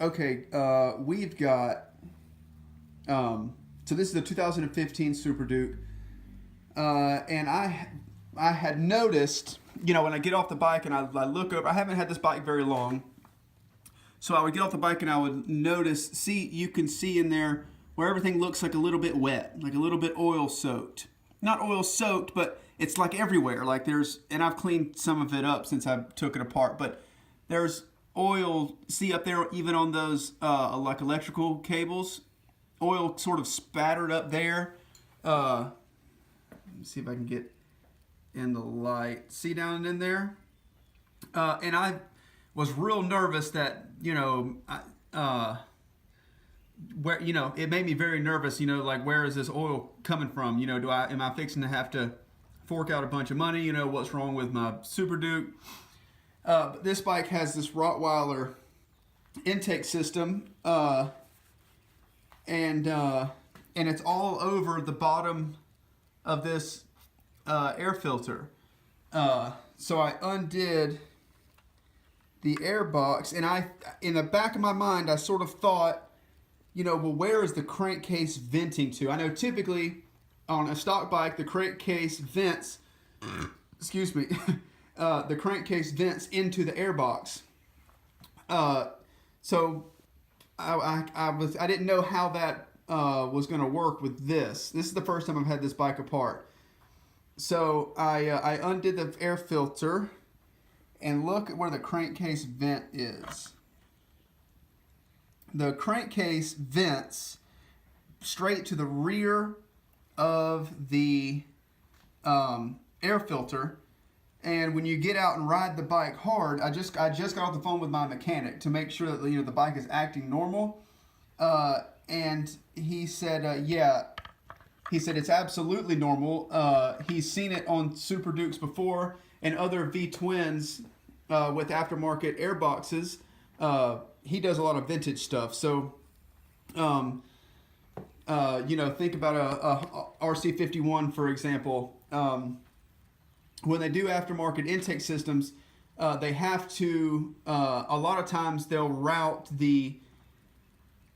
Okay, we've got. So this is the 2015 Superduke, and I had noticed, when I get off the bike and I look over, I haven't had this bike very long, so I would get off the bike and I would notice, you can see in there where everything looks like a little bit wet, like a little bit oil soaked. Not oil soaked, but it's like everywhere. Like and I've cleaned some of it up since I took it apart, but there's oil, see up there, even on those like electrical cables, oil sort of spattered up there. Let me see if I can get in the light. See down in there? And I was real nervous that, where, it made me very nervous, like, where is this oil coming from? Am I fixing to have to fork out a bunch of money? What's wrong with my Superduke? But this bike has this Rottweiler intake system, and it's all over the bottom of this air filter. So I undid the air box, and in the back of my mind, I sort of thought, well, where is the crankcase venting to? I know typically on a stock bike, the crankcase vents, excuse me, the crankcase vents into the air box. So I didn't know how that was going to work with this. This is the first time I've had this bike apart. So I undid the air filter, and look at where the crankcase vent is. The crankcase vents straight to the rear of the air filter. And when you get out and ride the bike hard, I just got off the phone with my mechanic to make sure that the bike is acting normal. And he said, he said it's absolutely normal. He's seen it on Super Dukes before and other V-twins with aftermarket air boxes. He does a lot of vintage stuff. So, think about a RC51, for example. When they do aftermarket intake systems, they have to, a lot of times they'll route the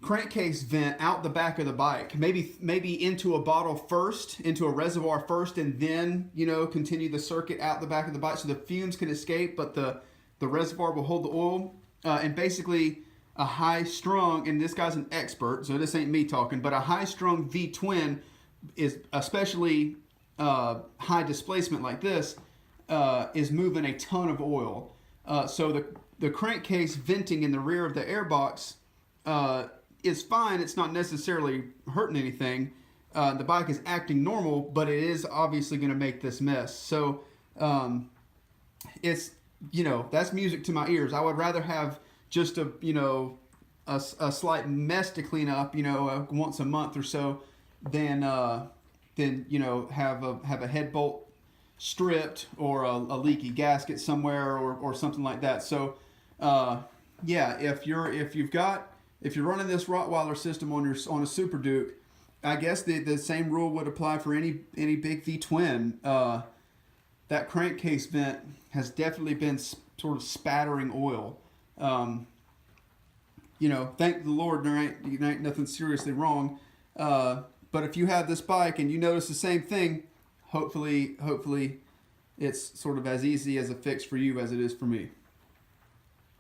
crankcase vent out the back of the bike, maybe into a bottle first, into a reservoir first, and then, continue the circuit out the back of the bike so the fumes can escape, but the reservoir will hold the oil. And basically a high-strung, and this guy's an expert, so this ain't me talking, but a high-strung V-twin is, especially high displacement like this, is moving a ton of oil. So the crankcase venting in the rear of the airbox is fine. It's not necessarily hurting anything. The bike is acting normal, but it is obviously going to make this mess. So it's, that's music to my ears. I would rather have just a slight mess to clean up, once a month or so, than have a head bolt stripped or a leaky gasket somewhere or something like that. So if you're running this Rottweiler system on a Super Duke, I guess the same rule would apply for any big V-twin. That crankcase vent has definitely been sort of spattering oil. Thank the Lord there ain't nothing seriously wrong. But if you have this bike and you notice the same thing, hopefully it's sort of as easy as a fix for you as it is for me.